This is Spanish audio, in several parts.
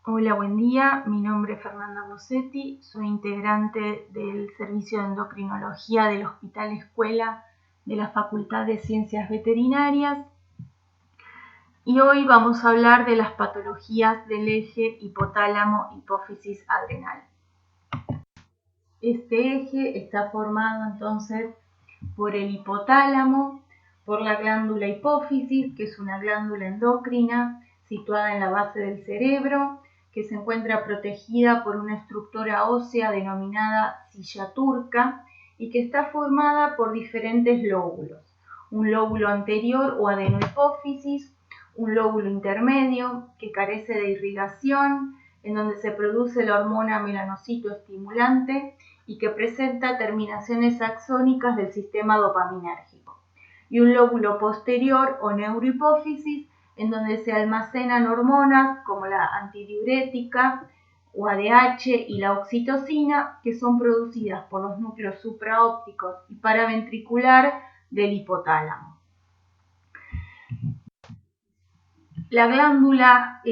Hola, buen día. Mi nombre es Fernanda Bossetti, soy integrante del Servicio de Endocrinología del Hospital Escuela de la Facultad de Ciencias Veterinarias y hoy vamos a hablar de las patologías del eje hipotálamo-hipófisis adrenal. Este eje está formado entonces por el hipotálamo, por la glándula hipófisis, que es una glándula endocrina situada en la base del cerebro, que se encuentra protegida por una estructura ósea denominada silla turca y que está formada por diferentes lóbulos. Un lóbulo anterior o adenohipófisis, un lóbulo intermedio que carece de irrigación, en donde se produce la hormona melanocito estimulante y que presenta terminaciones axónicas del sistema dopaminérgico. Y un lóbulo posterior o neurohipófisis, en donde se almacenan hormonas como la antidiurética o ADH y la oxitocina, que son producidas por los núcleos supraópticos y paraventricular del hipotálamo. La glándula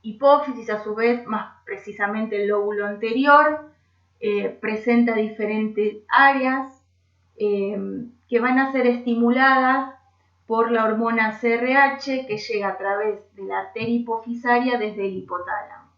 hipófisis, a su vez, más precisamente el lóbulo anterior, presenta diferentes áreas que van a ser estimuladas por la hormona CRH que llega a través de la arteria hipofisaria desde el hipotálamo.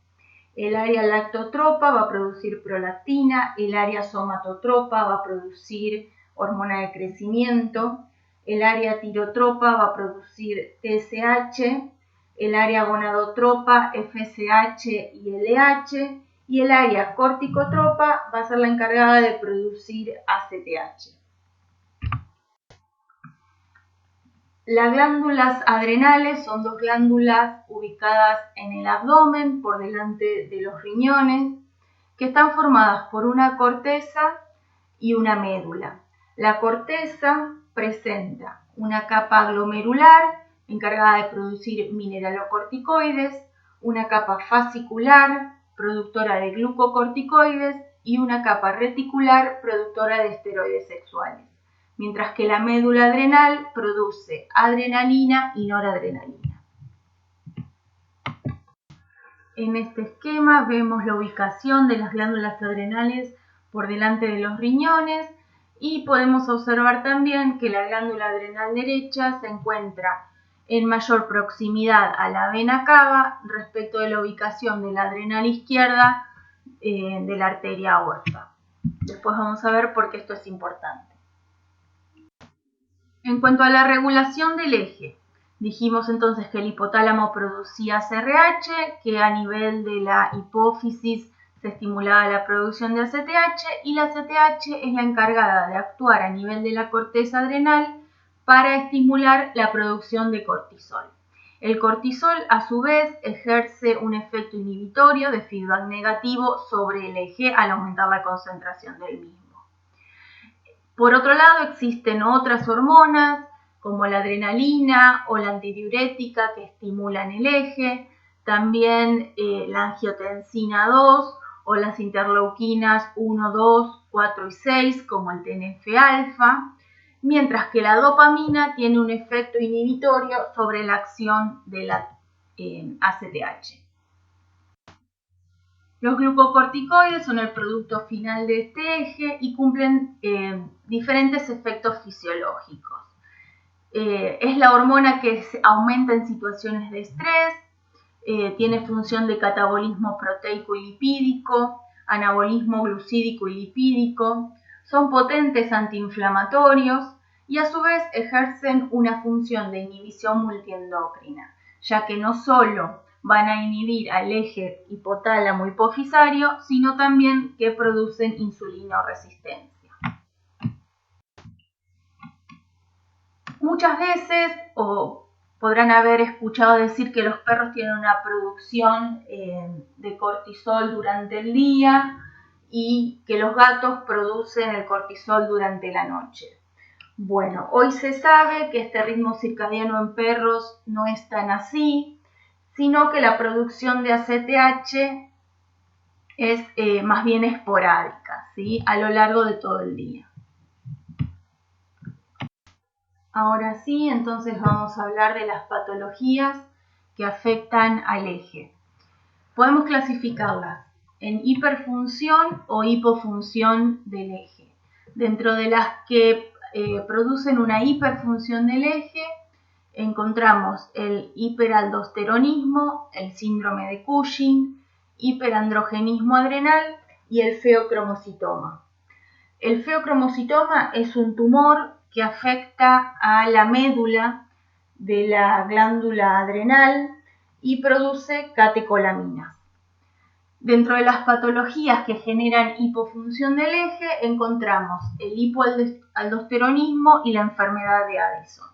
El área lactotropa va a producir prolactina, el área somatotropa va a producir hormona de crecimiento, el área tirotropa va a producir TSH, el área gonadotropa, FSH y LH, y el área corticotropa va a ser la encargada de producir ACTH. Las glándulas adrenales son dos glándulas ubicadas en el abdomen por delante de los riñones, que están formadas por una corteza y una médula. La corteza presenta una capa glomerular encargada de producir mineralocorticoides, una capa fascicular productora de glucocorticoides y una capa reticular productora de esteroides sexuales, mientras que la médula adrenal produce adrenalina y noradrenalina. En este esquema vemos la ubicación de las glándulas adrenales por delante de los riñones y podemos observar también que la glándula adrenal derecha se encuentra en mayor proximidad a la vena cava respecto de la ubicación de la adrenal izquierda de la arteria aorta. Después vamos a ver por qué esto es importante. En cuanto a la regulación del eje, dijimos entonces que el hipotálamo producía CRH, que a nivel de la hipófisis se estimulaba la producción de ACTH y la ACTH es la encargada de actuar a nivel de la corteza adrenal para estimular la producción de cortisol. El cortisol, a su vez, ejerce un efecto inhibitorio de feedback negativo sobre el eje al aumentar la concentración del mismo. Por otro lado, existen otras hormonas como la adrenalina o la antidiurética que estimulan el eje, también la angiotensina 2 o las interleuquinas 1, 2, 4 y 6 como el TNF-alfa, mientras que la dopamina tiene un efecto inhibitorio sobre la acción de la ACTH. Los glucocorticoides son el producto final de este eje y cumplen diferentes efectos fisiológicos. Es la hormona que aumenta en situaciones de estrés, tiene función de catabolismo proteico y lipídico, anabolismo glucídico y lipídico, son potentes antiinflamatorios y a su vez ejercen una función de inhibición multiendocrina, ya que no solo van a inhibir al eje hipotálamo hipofisario, sino también que producen insulinoresistencia. Muchas veces, o podrán haber escuchado decir que los perros tienen una producción de cortisol durante el día y que los gatos producen el cortisol durante la noche. Bueno, hoy se sabe que este ritmo circadiano en perros no es tan así, sino que la producción de ACTH es más bien esporádica, ¿sí? A lo largo de todo el día. Ahora sí, entonces vamos a hablar de las patologías que afectan al eje. Podemos clasificarlas en hiperfunción o hipofunción del eje. Dentro de las que producen una hiperfunción del eje, encontramos el hiperaldosteronismo, el síndrome de Cushing, hiperandrogenismo adrenal y el feocromocitoma. El feocromocitoma es un tumor que afecta a la médula de la glándula adrenal y produce catecolaminas. Dentro de las patologías que generan hipofunción del eje encontramos el hipoaldosteronismo y la enfermedad de Addison.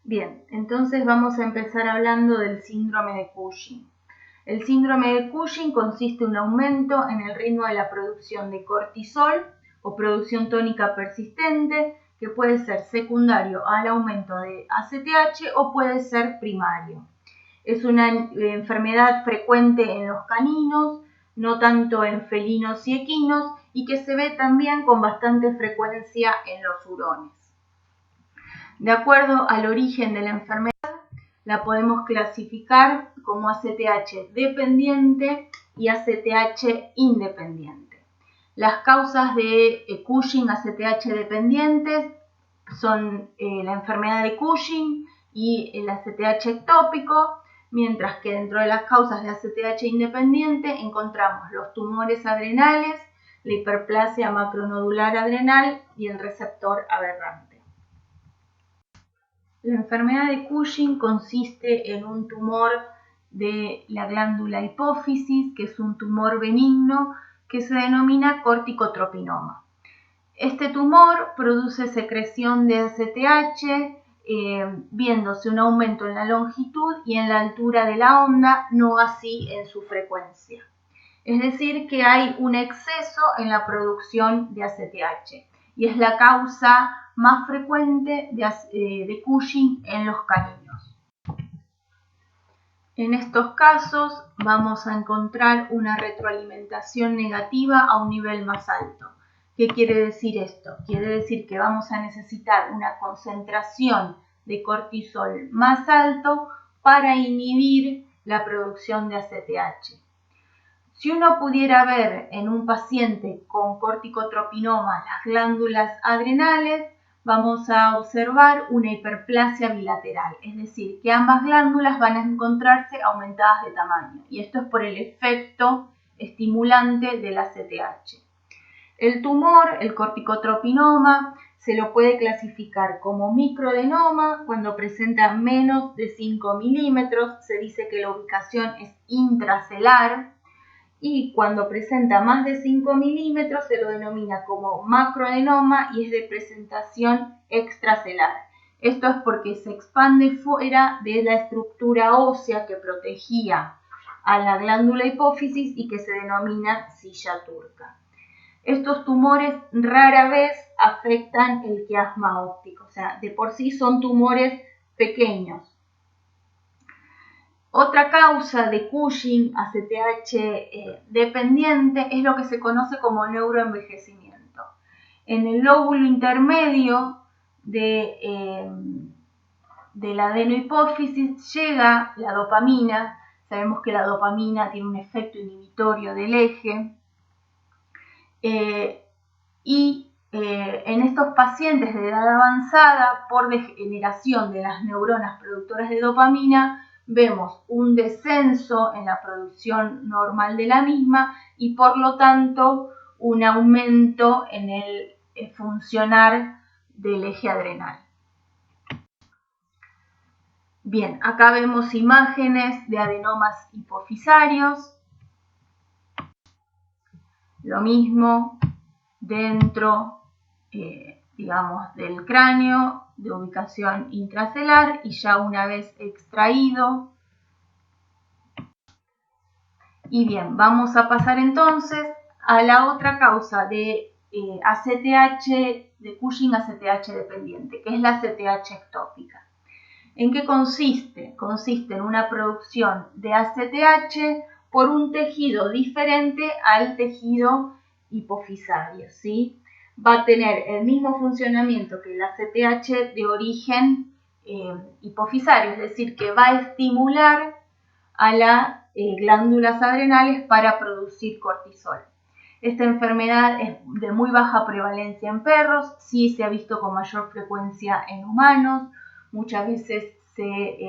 Bien, entonces vamos a empezar hablando del síndrome de Cushing. El síndrome de Cushing consiste en un aumento en el ritmo de la producción de cortisol o producción tónica persistente, que puede ser secundario al aumento de ACTH o puede ser primario. Es una enfermedad frecuente en los caninos, no tanto en felinos y equinos, y que se ve también con bastante frecuencia en los hurones. De acuerdo al origen de la enfermedad, la podemos clasificar como ACTH dependiente y ACTH independiente. Las causas de Cushing ACTH dependientes son la enfermedad de Cushing y el ACTH ectópico, mientras que dentro de las causas de ACTH independiente encontramos los tumores adrenales, la hiperplasia macronodular adrenal y el receptor aberrante. La enfermedad de Cushing consiste en un tumor de la glándula hipófisis, que es un tumor benigno que se denomina corticotropinoma. Este tumor produce secreción de ACTH, viéndose un aumento en la longitud y en la altura de la onda, no así en su frecuencia. Es decir, que hay un exceso en la producción de ACTH y es la causa más frecuente de Cushing en los caninos. En estos casos vamos a encontrar una retroalimentación negativa a un nivel más alto. ¿Qué quiere decir esto? Quiere decir que vamos a necesitar una concentración de cortisol más alto para inhibir la producción de ACTH. Si uno pudiera ver en un paciente con corticotropinoma las glándulas adrenales, vamos a observar una hiperplasia bilateral, es decir, que ambas glándulas van a encontrarse aumentadas de tamaño, y esto es por el efecto estimulante del ACTH. El tumor, el corticotropinoma, se lo puede clasificar como microadenoma cuando presenta menos de 5 milímetros, se dice que la ubicación es intracelular, y cuando presenta más de 5 milímetros se lo denomina como macroadenoma y es de presentación extracelular. Esto es porque se expande fuera de la estructura ósea que protegía a la glándula hipófisis y que se denomina silla turca. Estos tumores rara vez afectan el quiasma óptico, o sea, de por sí son tumores pequeños. Otra causa de Cushing ACTH dependiente es lo que se conoce como neuroenvejecimiento. En el lóbulo intermedio de la adenohipófisis llega la dopamina. Sabemos que la dopamina tiene un efecto inhibitorio del eje. En estos pacientes de edad avanzada, por degeneración de las neuronas productoras de dopamina, vemos un descenso en la producción normal de la misma y por lo tanto un aumento en el funcionar del eje adrenal. Bien, acá vemos imágenes de adenomas hipofisarios. Lo mismo dentro, del cráneo, de ubicación intracelular, y ya una vez extraído. Y bien, vamos a pasar entonces a la otra causa de ACTH, de Cushing ACTH dependiente, que es la ACTH ectópica. ¿En qué consiste? Consiste en una producción de ACTH por un tejido diferente al tejido hipofisario, ¿sí? Va a tener el mismo funcionamiento que el ACTH de origen hipofisario, es decir, que va a estimular a las glándulas adrenales para producir cortisol. Esta enfermedad es de muy baja prevalencia en perros, sí se ha visto con mayor frecuencia en humanos, muchas veces se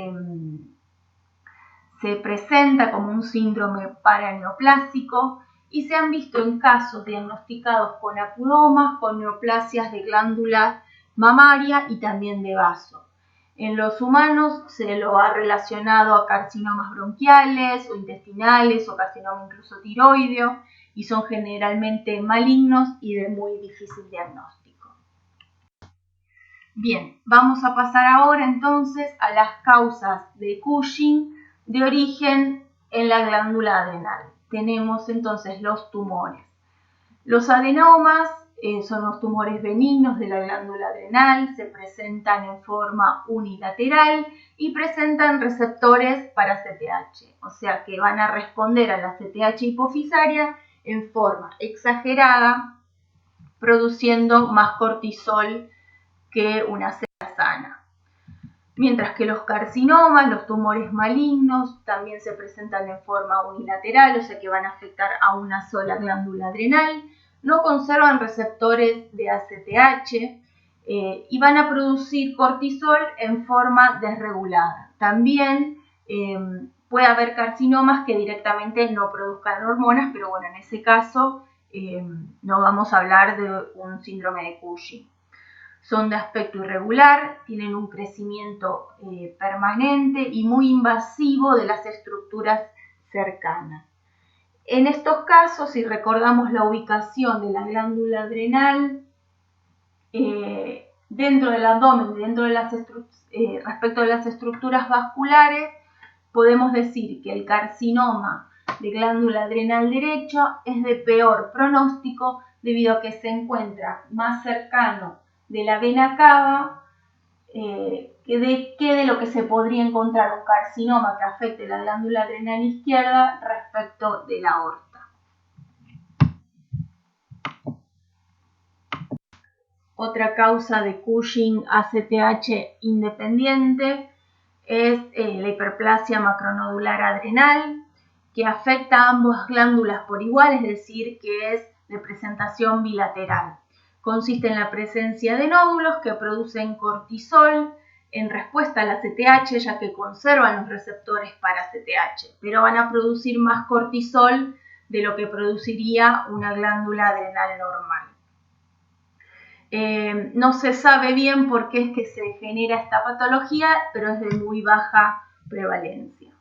presenta como un síndrome paraneoplásico y se han visto en casos diagnosticados con apudomas, con neoplasias de glándula mamaria y también de vaso. En los humanos se lo ha relacionado a carcinomas bronquiales o intestinales o carcinoma incluso tiroideo y son generalmente malignos y de muy difícil diagnóstico. Bien, vamos a pasar ahora entonces a las causas de Cushing de origen en la glándula adrenal. Tenemos entonces los tumores. Los adenomas son los tumores benignos de la glándula adrenal, se presentan en forma unilateral y presentan receptores para CTH, o sea que van a responder a la CTH hipofisaria en forma exagerada, produciendo más cortisol que una célula sana. Mientras que los carcinomas, los tumores malignos, también se presentan en forma unilateral, o sea que van a afectar a una sola glándula adrenal, no conservan receptores de ACTH y van a producir cortisol en forma desregulada. También puede haber carcinomas que directamente no produzcan hormonas, pero bueno, en ese caso no vamos a hablar de un síndrome de Cushing. Son de aspecto irregular, tienen un crecimiento permanente y muy invasivo de las estructuras cercanas. En estos casos, si recordamos la ubicación de la glándula adrenal dentro del abdomen, respecto de las estructuras vasculares, podemos decir que el carcinoma de glándula adrenal derecha es de peor pronóstico debido a que se encuentra más cercano de la vena cava que de lo que se podría encontrar un carcinoma que afecte la glándula adrenal izquierda respecto de la aorta. Otra causa de Cushing ACTH independiente es la hiperplasia macronodular adrenal, que afecta a ambas glándulas por igual, es decir, que es de presentación bilateral. Consiste en la presencia de nódulos que producen cortisol en respuesta a la CTH, ya que conservan los receptores para CTH, pero van a producir más cortisol de lo que produciría una glándula adrenal normal. No se sabe bien por qué es que se genera esta patología, pero es de muy baja prevalencia.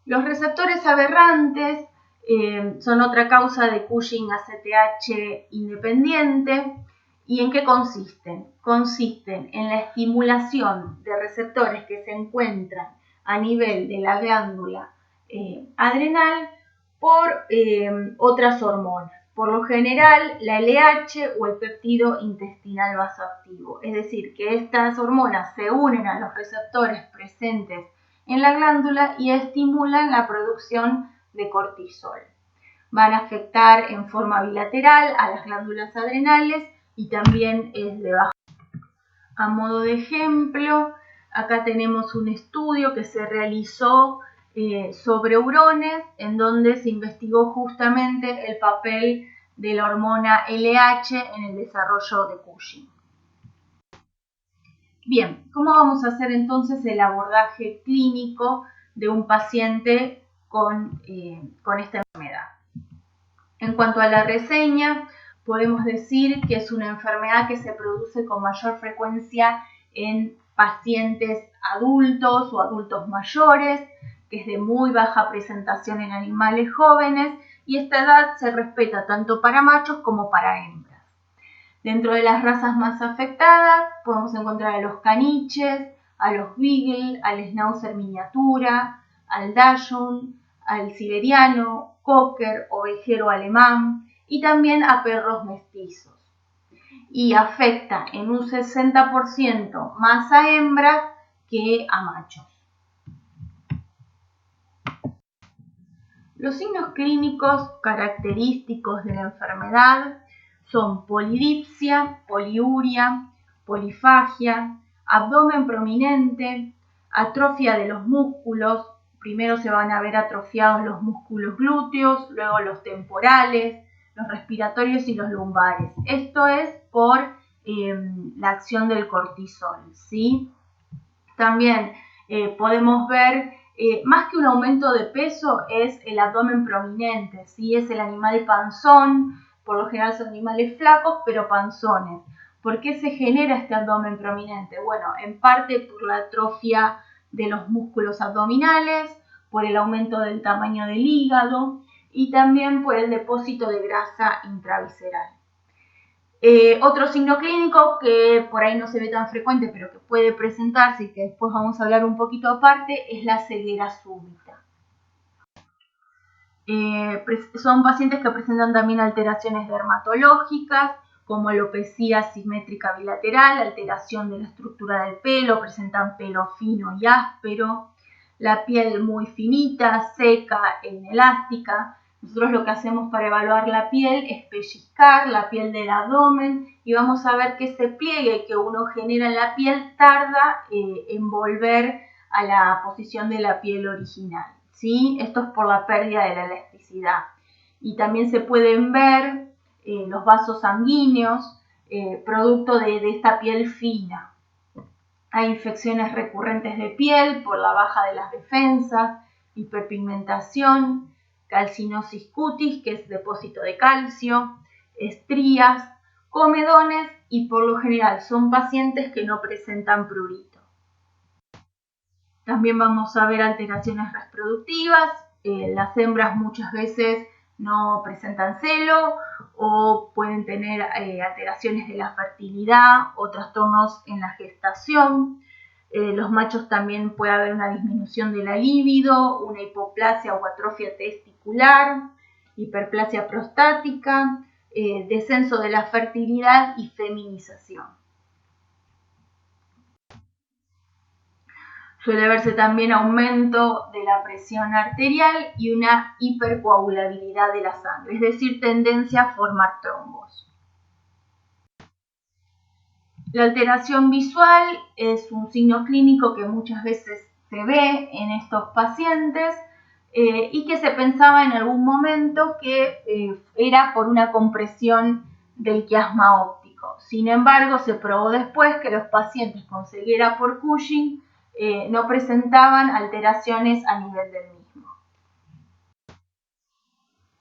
Los receptores aberrantes son otra causa de Cushing ACTH independiente. ¿Y en qué consisten? Consisten en la estimulación de receptores que se encuentran a nivel de la glándula adrenal por otras hormonas. Por lo general, la LH o el péptido intestinal vasoactivo. Es decir, que estas hormonas se unen a los receptores presentes en la glándula y estimulan la producción de cortisol. Van a afectar en forma bilateral a las glándulas adrenales y también es de baja. A modo de ejemplo, acá tenemos un estudio que se realizó sobre hurones, en donde se investigó justamente el papel de la hormona LH en el desarrollo de Cushing. Bien, ¿cómo vamos a hacer entonces el abordaje clínico de un paciente con esta enfermedad? En cuanto a la reseña, podemos decir que es una enfermedad que se produce con mayor frecuencia en pacientes adultos o adultos mayores, que es de muy baja presentación en animales jóvenes y esta edad se respeta tanto para machos como para hembras. Dentro de las razas más afectadas podemos encontrar a los caniches, a los beagle, al schnauzer miniatura, al dachshund, al siberiano, cocker, ovejero alemán y también a perros mestizos. Y afecta en un 60% más a hembras que a machos. Los signos clínicos característicos de la enfermedad son polidipsia, poliuria, polifagia, abdomen prominente, atrofia de los músculos. Primero se van a ver atrofiados los músculos glúteos, luego los temporales, los respiratorios y los lumbares. Esto es por la acción del cortisol, ¿sí? También podemos ver, más que un aumento de peso, es el abdomen prominente, ¿sí? Es el animal panzón, por lo general son animales flacos, pero panzones. ¿Por qué se genera este abdomen prominente? Bueno, en parte por la atrofia de los músculos abdominales, por el aumento del tamaño del hígado y también por el depósito de grasa intravisceral. Otro signo clínico que por ahí no se ve tan frecuente, pero que puede presentarse y que después vamos a hablar un poquito aparte, es la ceguera súbita. Son pacientes que presentan también alteraciones dermatológicas, como alopecia simétrica bilateral, alteración de la estructura del pelo, presentan pelo fino y áspero, la piel muy finita, seca e inelástica. Nosotros lo que hacemos para evaluar la piel es pellizcar la piel del abdomen y vamos a ver que ese pliegue que uno genera en la piel tarda en volver a la posición de la piel original, ¿sí? Esto es por la pérdida de la elasticidad. Y también se pueden ver los vasos sanguíneos, producto de esta piel fina. Hay infecciones recurrentes de piel por la baja de las defensas, hiperpigmentación, calcinosis cutis, que es depósito de calcio, estrías, comedones y por lo general son pacientes que no presentan prurito. También vamos a ver alteraciones reproductivas. Las hembras muchas veces no presentan celo o pueden tener alteraciones de la fertilidad o trastornos en la gestación. Los machos también puede haber una disminución de la libido, una hipoplasia o atrofia testicular, hiperplasia prostática, descenso de la fertilidad y feminización. Suele verse también aumento de la presión arterial y una hipercoagulabilidad de la sangre, es decir, tendencia a formar trombos. La alteración visual es un signo clínico que muchas veces se ve en estos pacientes y que se pensaba en algún momento que era por una compresión del quiasma óptico. Sin embargo, se probó después que los pacientes con ceguera por Cushing no presentaban alteraciones a nivel del mismo.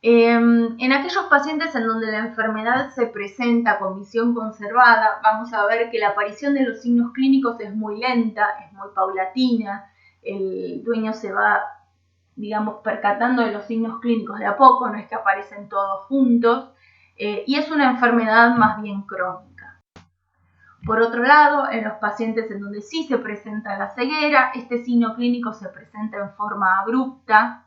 En aquellos pacientes en donde la enfermedad se presenta con visión conservada, vamos a ver que la aparición de los signos clínicos es muy lenta, es muy paulatina, el dueño se va, digamos, percatando de los signos clínicos de a poco, no es que aparecen todos juntos, y es una enfermedad más bien crónica. Por otro lado, en los pacientes en donde sí se presenta la ceguera, este signo clínico se presenta en forma abrupta.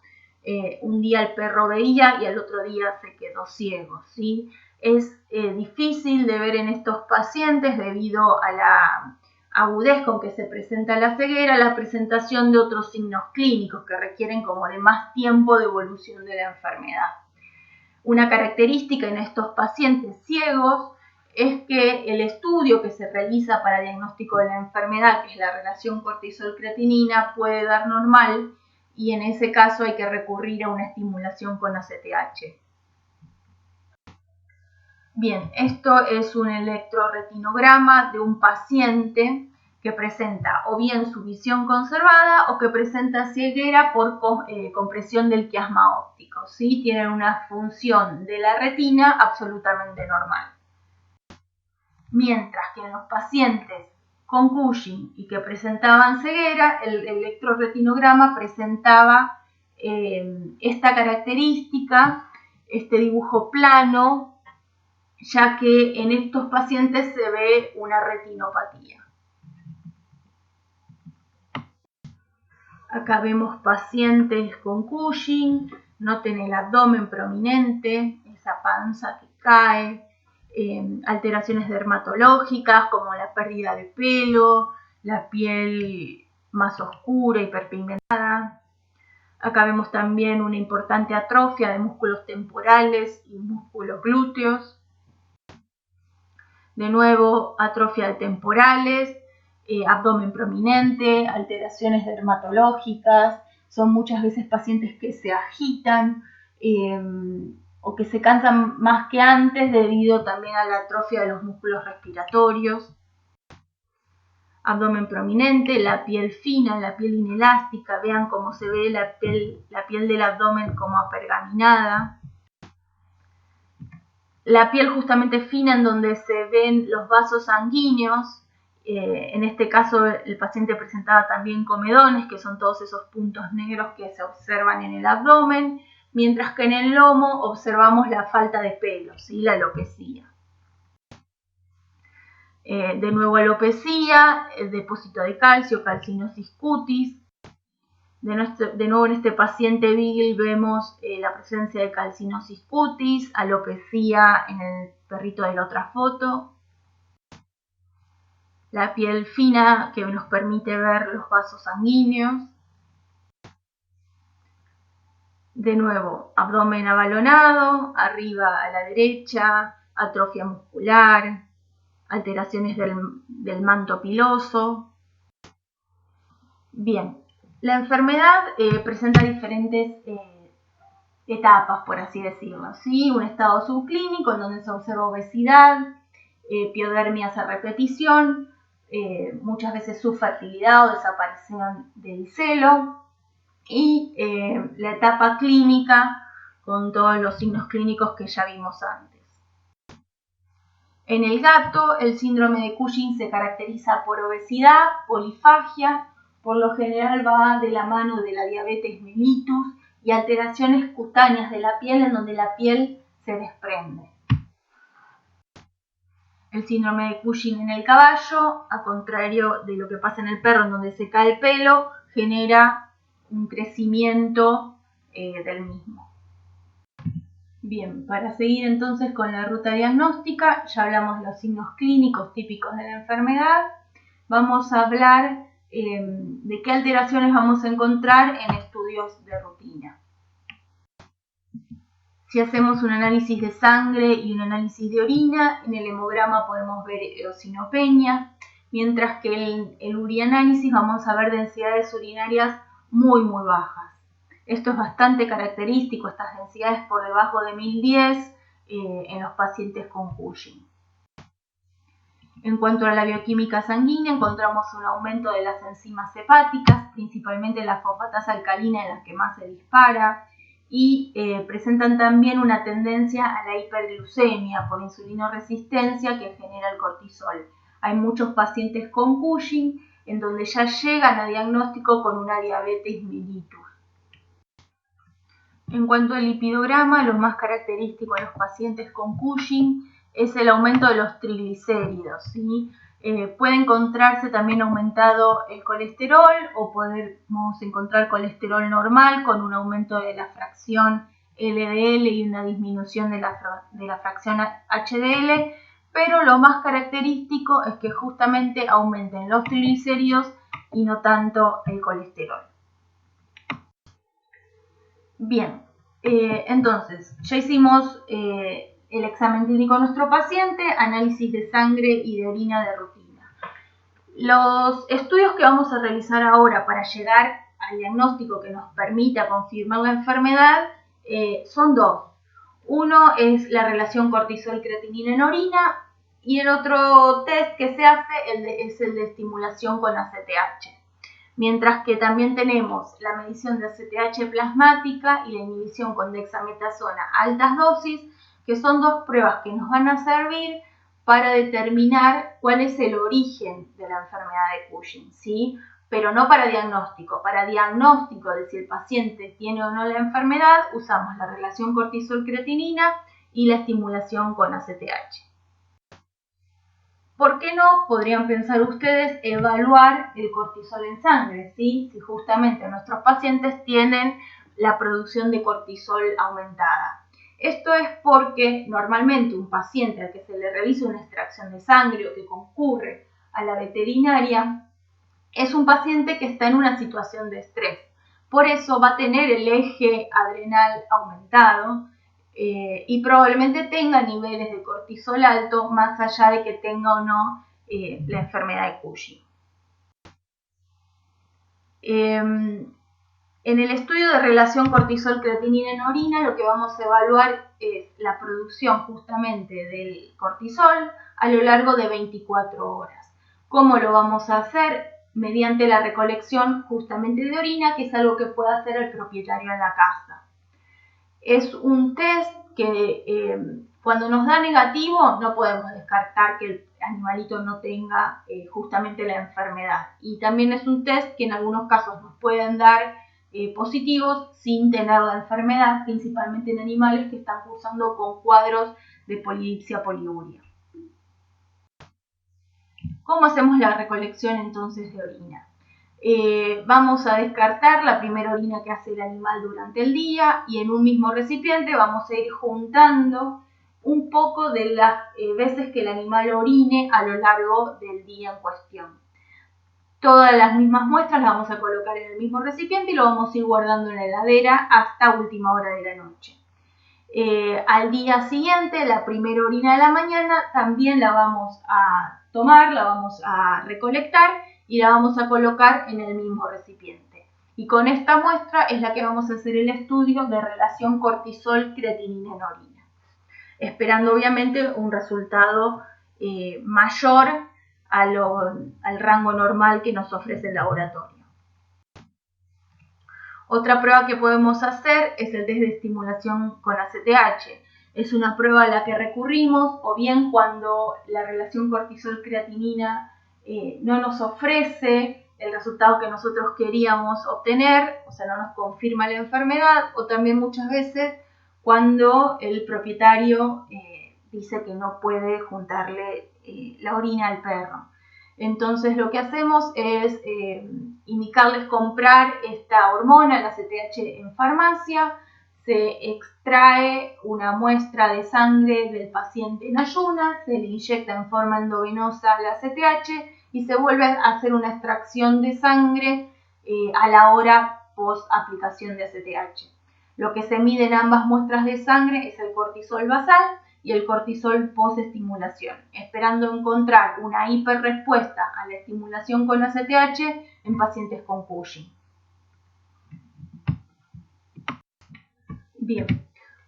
Un día el perro veía y al otro día se quedó ciego, ¿sí? Es difícil de ver en estos pacientes debido a la agudez con que se presenta la ceguera, la presentación de otros signos clínicos que requieren como de más tiempo de evolución de la enfermedad. Una característica en estos pacientes ciegos es que el estudio que se realiza para diagnóstico de la enfermedad, que es la relación cortisol-creatinina, puede dar normal y en ese caso hay que recurrir a una estimulación con ACTH. Bien, esto es un electroretinograma de un paciente que presenta o bien su visión conservada o que presenta ceguera por compresión del quiasma óptico, ¿sí? Tienen una función de la retina absolutamente normal. Mientras que en los pacientes con Cushing y que presentaban ceguera, el electroretinograma presentaba esta característica, este dibujo plano, ya que en estos pacientes se ve una retinopatía. Acá vemos pacientes con Cushing, noten el abdomen prominente, esa panza que cae, alteraciones dermatológicas como la pérdida de pelo, la piel más oscura, hiperpigmentada. Acá vemos también una importante atrofia de músculos temporales y músculos glúteos. De nuevo, atrofia de temporales, abdomen prominente, alteraciones dermatológicas, son muchas veces pacientes que se agitan o que se cansan más que antes debido también a la atrofia de los músculos respiratorios. Abdomen prominente, la piel fina, la piel inelástica, vean cómo se ve la piel del abdomen como apergaminada. La piel justamente fina en donde se ven los vasos sanguíneos, en este caso el paciente presentaba también comedones, que son todos esos puntos negros que se observan en el abdomen, mientras que en el lomo observamos la falta de pelos, ¿sí? La alopecia. De nuevo alopecia, depósito de calcio, calcinosis cutis. De nuevo en este paciente Beagle vemos la presencia de calcinosis cutis, alopecia en el perrito de la otra foto. La piel fina que nos permite ver los vasos sanguíneos. De nuevo, abdomen abalonado, arriba a la derecha, atrofia muscular, alteraciones del manto piloso. Bien, la enfermedad presenta diferentes etapas, por así decirlo, ¿sí? Un estado subclínico en donde se observa obesidad, piodermias a repetición, muchas veces subfertilidad o desaparición del celo, y la etapa clínica con todos los signos clínicos que ya vimos antes. En el gato, el síndrome de Cushing se caracteriza por obesidad, polifagia, por lo general va de la mano de la diabetes mellitus y alteraciones cutáneas de la piel en donde la piel se desprende. El síndrome de Cushing en el caballo, a contrario de lo que pasa en el perro en donde se cae el pelo, genera un crecimiento del mismo. Bien, para seguir entonces con la ruta diagnóstica, ya hablamos de los signos clínicos típicos de la enfermedad. Vamos a hablar de qué alteraciones vamos a encontrar en estudios de rutina. Si hacemos un análisis de sangre y un análisis de orina, en el hemograma podemos ver eosinopenia, mientras que en el urianálisis vamos a ver densidades urinarias muy bajas. Esto es bastante característico, estas densidades por debajo de 1010 en los pacientes con Cushing. En cuanto a la bioquímica sanguínea, encontramos un aumento de las enzimas hepáticas, principalmente la fosfatasa alcalina en la que más se dispara, y presentan también una tendencia a la hiperglucemia por insulinoresistencia que genera el cortisol. Hay muchos pacientes con Cushing en donde ya llegan a diagnóstico con una diabetes mellitus. En cuanto al lipidograma, lo más característico en los pacientes con Cushing es el aumento de los triglicéridos, ¿sí? Puede encontrarse también aumentado el colesterol o podemos encontrar colesterol normal con un aumento de la fracción LDL y una disminución de la fracción HDL, pero lo más característico es que justamente aumenten los triglicéridos y no tanto el colesterol. Bien, entonces ya hicimos el examen clínico de nuestro paciente, análisis de sangre y de orina de rutina. Los estudios que vamos a realizar ahora para llegar al diagnóstico que nos permita confirmar la enfermedad son dos. Uno es la relación cortisol-creatinina en orina y el otro test que se hace es el de estimulación con ACTH. Mientras que también tenemos la medición de ACTH plasmática y la inhibición con dexametasona a altas dosis, que son dos pruebas que nos van a servir para determinar cuál es el origen de la enfermedad de Cushing, ¿sí? Pero no para diagnóstico. Para diagnóstico de si el paciente tiene o no la enfermedad, usamos la relación cortisol-creatinina y la estimulación con ACTH. ¿Por qué no podrían pensar ustedes evaluar el cortisol en sangre? ¿Sí? Si justamente nuestros pacientes tienen la producción de cortisol aumentada. Esto es porque normalmente un paciente al que se le realiza una extracción de sangre o que concurre a la veterinaria es un paciente que está en una situación de estrés. Por eso va a tener el eje adrenal aumentado y probablemente tenga niveles de cortisol alto más allá de que tenga o no la enfermedad de Cushing. En el estudio de relación cortisol-creatinina en orina, lo que vamos a evaluar es la producción justamente del cortisol a lo largo de 24 horas. ¿Cómo lo vamos a hacer? Mediante la recolección justamente de orina, que es algo que puede hacer el propietario en la casa. Es un test que cuando nos da negativo no podemos descartar que el animalito no tenga justamente la enfermedad. Y también es un test que en algunos casos nos pueden dar positivos sin tener la enfermedad, principalmente en animales que están cursando con cuadros de polidipsia poliuria. ¿Cómo hacemos la recolección entonces de orina? Vamos a descartar la primera orina que hace el animal durante el día y en un mismo recipiente vamos a ir juntando un poco de las veces que el animal orine a lo largo del día en cuestión. Todas las mismas muestras las vamos a colocar en el mismo recipiente y lo vamos a ir guardando en la heladera hasta última hora de la noche. Al día siguiente, la primera orina de la mañana, también la vamos a tomar, la vamos a recolectar y la vamos a colocar en el mismo recipiente. Y con esta muestra es la que vamos a hacer el estudio de relación cortisol-creatinina en orina, esperando obviamente un resultado mayor al rango normal que nos ofrece el laboratorio. Otra prueba que podemos hacer es el test de estimulación con ACTH. Es una prueba a la que recurrimos o bien cuando la relación cortisol-creatinina no nos ofrece el resultado que nosotros queríamos obtener, o sea, no nos confirma la enfermedad, o también muchas veces cuando el propietario dice que no puede juntarle la orina al perro. Entonces lo que hacemos es indicarles comprar esta hormona, el ACTH, en farmacia. Se extrae una muestra de sangre del paciente en ayunas, se le inyecta en forma endovenosa el ACTH y se vuelve a hacer una extracción de sangre a la hora post aplicación de ACTH. Lo que se mide en ambas muestras de sangre es el cortisol basal y el cortisol post-estimulación, esperando encontrar una hiperrespuesta a la estimulación con ACTH en pacientes con Cushing. Bien,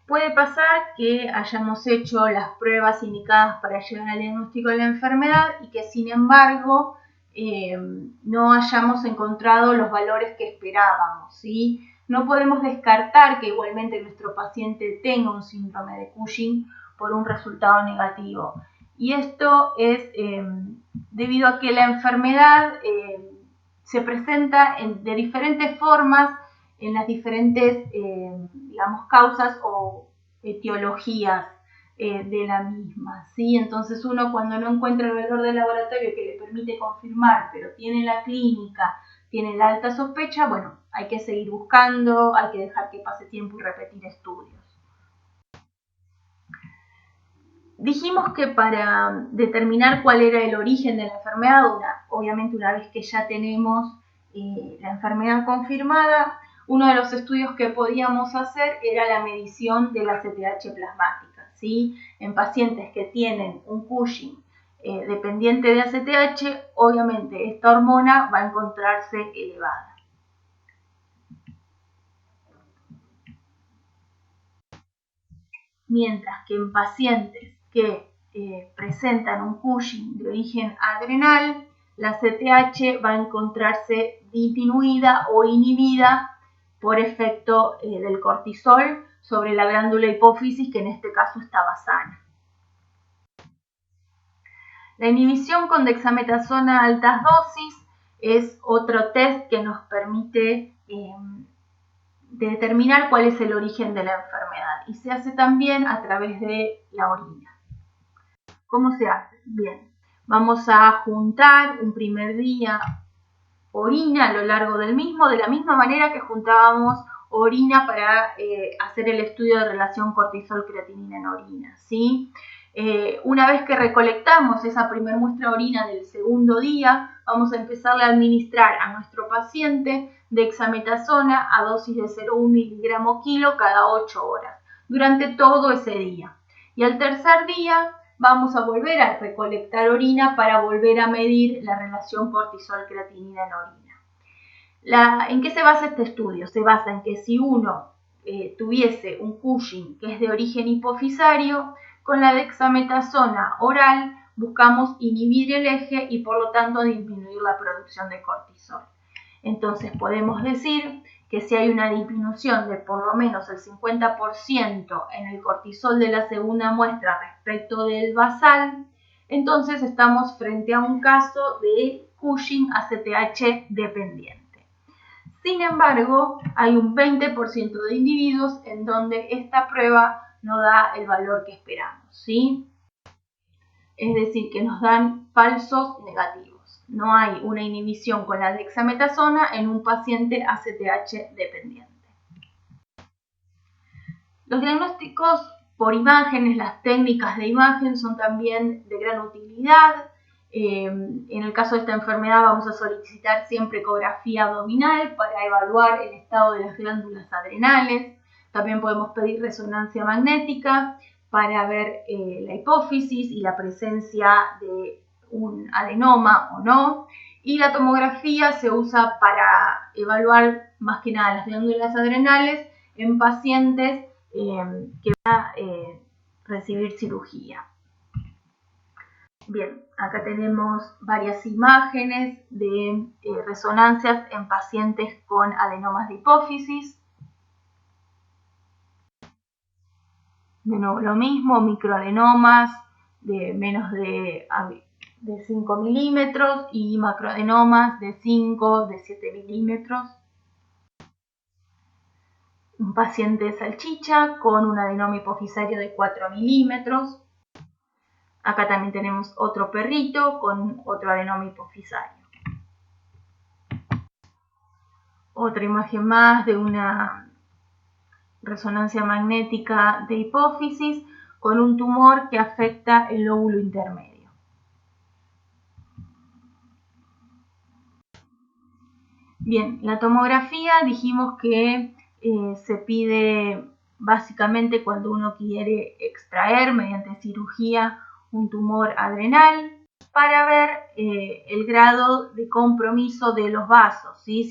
puede pasar que hayamos hecho las pruebas indicadas para llegar al diagnóstico de la enfermedad y que sin embargo no hayamos encontrado los valores que esperábamos, ¿sí? No podemos descartar que igualmente nuestro paciente tenga un síndrome de Cushing por un resultado negativo. Y esto es debido a que la enfermedad se presenta de diferentes formas en las diferentes, digamos, causas o etiologías de la misma, ¿sí? Entonces uno cuando no encuentra el valor del laboratorio que le permite confirmar, pero tiene la clínica, tiene la alta sospecha, bueno, hay que seguir buscando, hay que dejar que pase tiempo y repetir estudios. Dijimos que para determinar cuál era el origen de la enfermedad, obviamente una vez que ya tenemos la enfermedad confirmada, uno de los estudios que podíamos hacer era la medición de la ACTH plasmática, ¿sí? En pacientes que tienen un Cushing dependiente de ACTH, obviamente esta hormona va a encontrarse elevada. Mientras que en pacientes que presentan un Cushing de origen adrenal, la CTH va a encontrarse disminuida o inhibida por efecto del cortisol sobre la glándula hipófisis, que en este caso estaba sana. La inhibición con dexametasona a altas dosis es otro test que nos permite determinar cuál es el origen de la enfermedad y se hace también a través de la orina. ¿Cómo se hace? Bien, vamos a juntar un primer día orina a lo largo del mismo, de la misma manera que juntábamos orina para hacer el estudio de relación cortisol-creatinina en orina, ¿sí? Una vez que recolectamos esa primera muestra de orina del segundo día, vamos a empezar a administrar a nuestro paciente dexametasona a dosis de 0,1 miligramo kilo cada 8 horas, durante todo ese día. Y al tercer día vamos a volver a recolectar orina para volver a medir la relación cortisol-creatinina en orina. ¿En qué se basa este estudio? Se basa en que si uno tuviese un Cushing que es de origen hipofisario, con la dexametasona oral buscamos inhibir el eje y por lo tanto disminuir la producción de cortisol. Entonces podemos decir que si hay una disminución de por lo menos el 50% en el cortisol de la segunda muestra respecto del basal, entonces estamos frente a un caso de Cushing ACTH dependiente. Sin embargo, hay un 20% de individuos en donde esta prueba no da el valor que esperamos, ¿sí? Es decir, que nos dan falsos negativos. No hay una inhibición con la dexametasona en un paciente ACTH dependiente. Los diagnósticos por imágenes, las técnicas de imagen son también de gran utilidad. En el caso de esta enfermedad vamos a solicitar siempre ecografía abdominal para evaluar el estado de las glándulas adrenales. También podemos pedir resonancia magnética para ver la hipófisis y la presencia de un adenoma o no. Y la tomografía se usa para evaluar más que nada las glándulas adrenales en pacientes que van a recibir cirugía. Bien, acá tenemos varias imágenes de resonancias en pacientes con adenomas de hipófisis. De nuevo lo mismo, microadenomas de menos de 5 milímetros y macroadenomas de 5, de 7 milímetros. Un paciente salchicha con un adenoma hipofisario de 4 milímetros. Acá también tenemos otro perrito con otro adenoma hipofisario. Otra imagen más de una resonancia magnética de hipófisis con un tumor que afecta el lóbulo intermedio. Bien, la tomografía dijimos que se pide básicamente cuando uno quiere extraer mediante cirugía un tumor adrenal para ver el grado de compromiso de los vasos, ¿sí?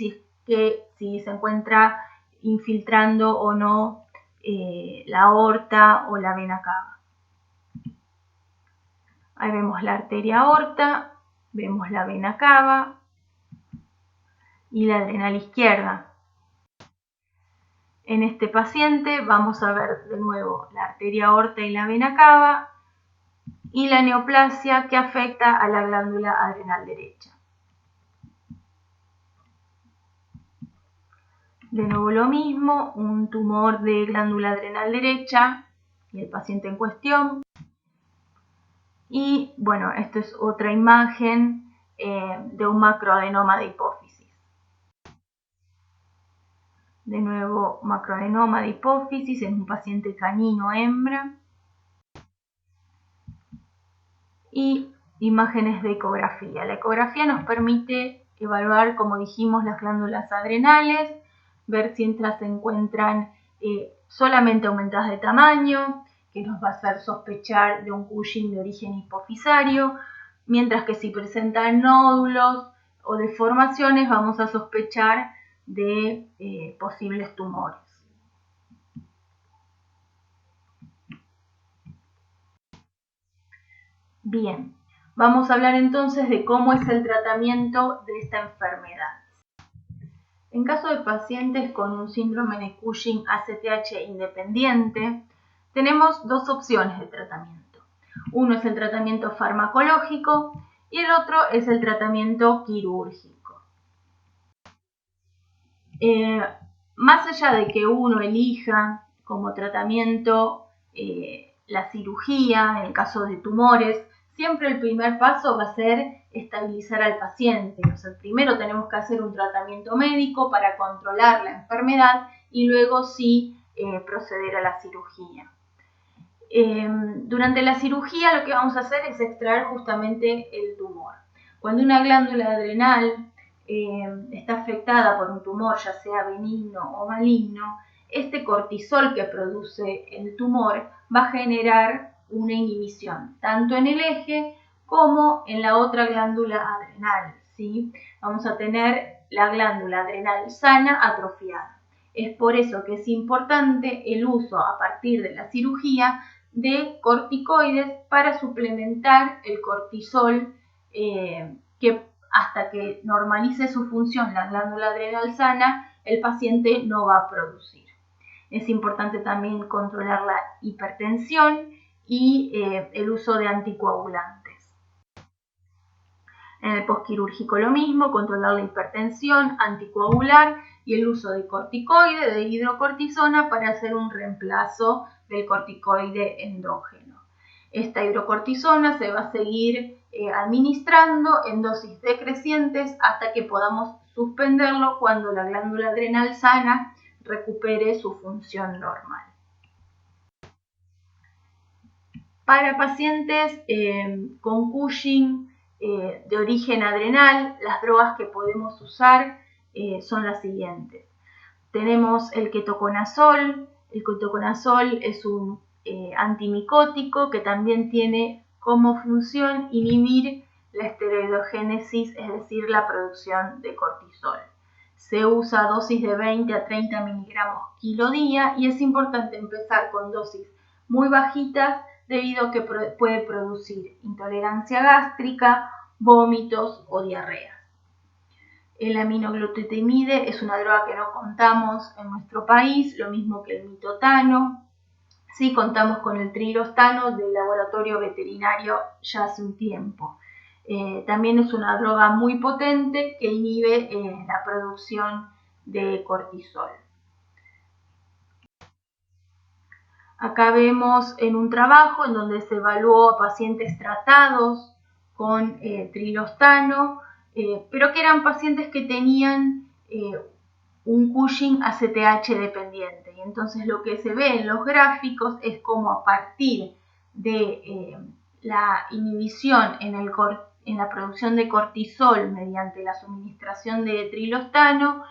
Si se encuentra infiltrando o no la aorta o la vena cava. Ahí vemos la arteria aorta, vemos la vena cava y la adrenal izquierda. En este paciente vamos a ver de nuevo la arteria aorta y la vena cava y la neoplasia que afecta a la glándula adrenal derecha. De nuevo lo mismo, un tumor de glándula adrenal derecha y el paciente en cuestión. Y bueno, esta es otra imagen de un macroadenoma de hipófisis. De nuevo, macroadenoma de hipófisis en un paciente canino hembra. Y imágenes de ecografía. La ecografía nos permite evaluar, como dijimos, las glándulas adrenales, ver si se encuentran solamente aumentadas de tamaño, que nos va a hacer sospechar de un Cushing de origen hipofisario, mientras que si presentan nódulos o deformaciones vamos a sospechar de posibles tumores. Bien, vamos a hablar entonces de cómo es el tratamiento de esta enfermedad. En caso de pacientes con un síndrome de Cushing ACTH independiente, tenemos dos opciones de tratamiento. Uno es el tratamiento farmacológico y el otro es el tratamiento quirúrgico. Más allá de que uno elija como tratamiento la cirugía, en el caso de tumores, siempre el primer paso va a ser estabilizar al paciente. O sea, primero tenemos que hacer un tratamiento médico para controlar la enfermedad y luego sí proceder a la cirugía. Durante la cirugía lo que vamos a hacer es extraer justamente el tumor. Cuando una glándula adrenal está afectada por un tumor, ya sea benigno o maligno, este cortisol que produce el tumor va a generar una inhibición, tanto en el eje como en la otra glándula adrenal, ¿sí? Vamos a tener la glándula adrenal sana atrofiada. Es por eso que es importante el uso a partir de la cirugía de corticoides para suplementar el cortisol que hasta que normalice su función la glándula adrenal sana, el paciente no va a producir. Es importante también controlar la hipertensión y el uso de anticoagulantes. En el postquirúrgico lo mismo, controlar la hipertensión, anticoagular y el uso de corticoide, de hidrocortisona para hacer un reemplazo del corticoide endógeno. Esta hidrocortisona se va a seguir administrando en dosis decrecientes hasta que podamos suspenderlo cuando la glándula adrenal sana recupere su función normal. Para pacientes con Cushing de origen adrenal, las drogas que podemos usar son las siguientes. Tenemos el ketoconazol. El ketoconazol es un antimicótico que también tiene como función inhibir la esteroidogénesis, es decir, la producción de cortisol. Se usa a dosis de 20 a 30 miligramos kilo día y es importante empezar con dosis muy bajitas debido a que puede producir intolerancia gástrica, vómitos o diarrea. El aminoglutamide es una droga que no contamos en nuestro país, lo mismo que el mitotano. Sí contamos con el trilostano del laboratorio veterinario ya hace un tiempo. También es una droga muy potente que inhibe la producción de cortisol. Acá vemos en un trabajo en donde se evaluó a pacientes tratados con trilostano, pero que eran pacientes que tenían un Cushing ACTH dependiente. Y entonces lo que se ve en los gráficos es como a partir de la inhibición en la producción de cortisol mediante la suministración de trilostano,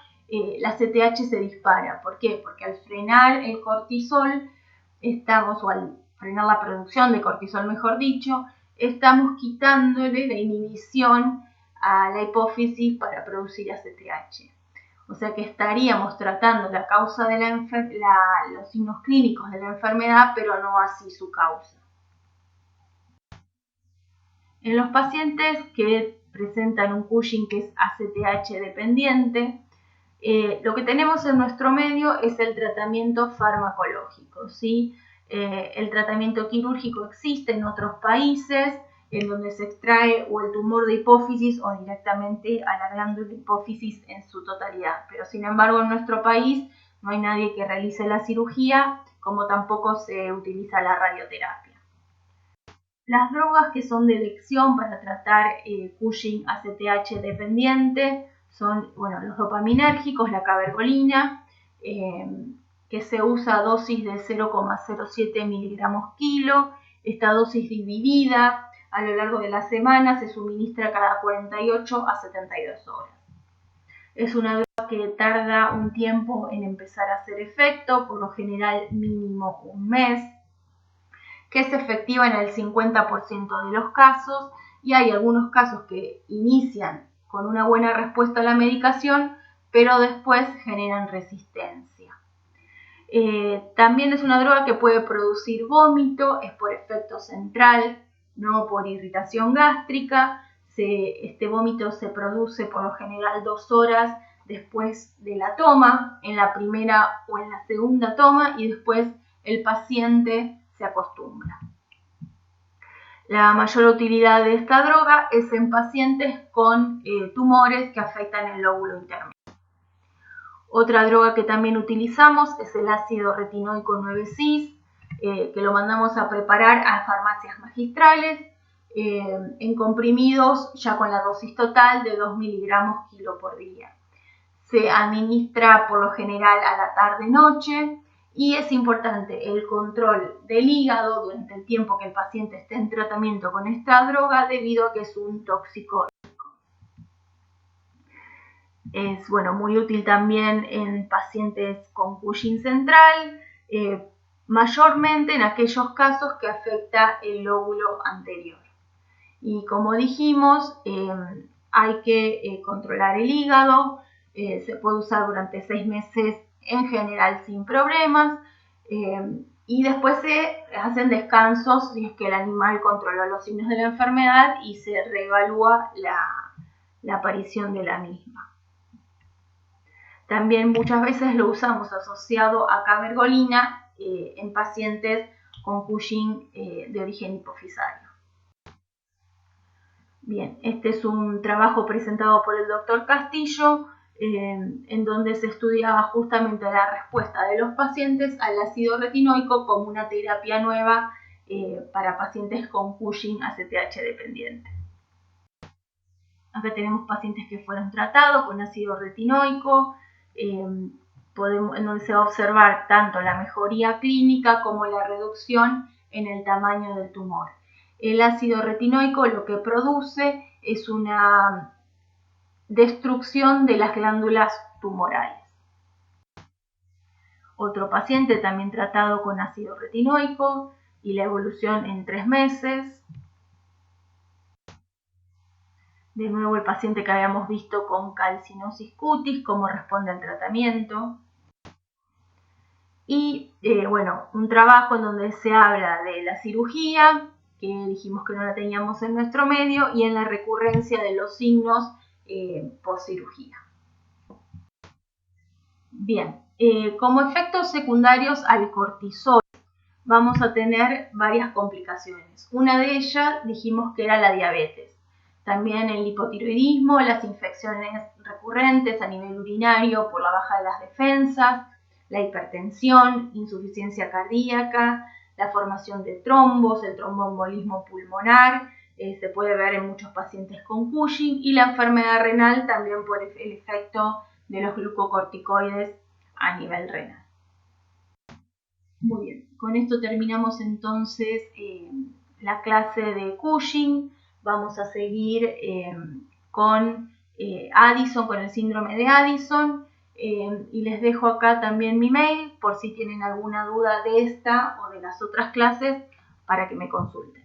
la ACTH se dispara. ¿Por qué? Porque al frenar el cortisol, o al frenar la producción de cortisol, mejor dicho, estamos quitándole la inhibición a la hipófisis para producir ACTH. O sea que estaríamos tratando la causa de los signos clínicos de la enfermedad, pero no así su causa. En los pacientes que presentan un Cushing que es ACTH dependiente, lo que tenemos en nuestro medio es el tratamiento farmacológico, ¿sí? El tratamiento quirúrgico existe en otros países en donde se extrae o el tumor de hipófisis o directamente a la glándula hipófisis en su totalidad. Pero sin embargo en nuestro país no hay nadie que realice la cirugía, como tampoco se utiliza la radioterapia. Las drogas que son de elección para tratar Cushing ACTH dependiente son los dopaminérgicos, la cabergolina, que se usa a dosis de 0,07 miligramos kilo. Esta dosis dividida a lo largo de la semana se suministra cada 48 a 72 horas. Es una droga que tarda un tiempo en empezar a hacer efecto, por lo general mínimo un mes, que es efectiva en el 50% de los casos, y hay algunos casos que inician con una buena respuesta a la medicación, pero después generan resistencia. También es una droga que puede producir vómito, es por efecto central, no por irritación gástrica. Este vómito se produce por lo general 2 horas después de la toma, en la primera o en la segunda toma, y después el paciente se acostumbra. La mayor utilidad de esta droga es en pacientes con tumores que afectan el lóbulo intermedio. Otra droga que también utilizamos es el ácido retinoico 9-cis, que lo mandamos a preparar a farmacias magistrales en comprimidos ya con la dosis total de 2 miligramos kilo por día. Se administra por lo general a la tarde-noche y es importante el control del hígado durante el tiempo que el paciente esté en tratamiento con esta droga debido a que es un tóxico. Es muy útil también en pacientes con Cushing central, mayormente en aquellos casos que afecta el lóbulo anterior. Y como dijimos, hay que controlar el hígado, se puede usar durante 6 meses en general sin problemas, y después se hacen descansos si es que el animal controla los signos de la enfermedad y se reevalúa la aparición de la misma. También muchas veces lo usamos asociado a cabergolina en pacientes con Cushing de origen hipofisario. Bien, este es un trabajo presentado por el doctor Castillo, en donde se estudiaba justamente la respuesta de los pacientes al ácido retinoico como una terapia nueva para pacientes con Cushing ACTH dependiente. Acá tenemos pacientes que fueron tratados con ácido retinoico, en donde se va a observar tanto la mejoría clínica como la reducción en el tamaño del tumor. El ácido retinoico lo que produce es una destrucción de las glándulas tumorales. Otro paciente también tratado con ácido retinoico y la evolución en 3 meses. De nuevo el paciente que habíamos visto con calcinosis cutis, cómo responde al tratamiento. Y bueno, un trabajo en donde se habla de la cirugía, que dijimos que no la teníamos en nuestro medio, y en la recurrencia de los signos post cirugía. Bien, como efectos secundarios al cortisol vamos a tener varias complicaciones. Una de ellas dijimos que era la diabetes. También el hipotiroidismo, las infecciones recurrentes a nivel urinario por la baja de las defensas, la hipertensión, insuficiencia cardíaca, la formación de trombos, el tromboembolismo pulmonar, se puede ver en muchos pacientes con Cushing, y la enfermedad renal también por el efecto de los glucocorticoides a nivel renal. Muy bien, con esto terminamos entonces la clase de Cushing. Vamos a seguir con Addison, con el síndrome de Addison, y les dejo acá también mi mail por si tienen alguna duda de esta o de las otras clases para que me consulten.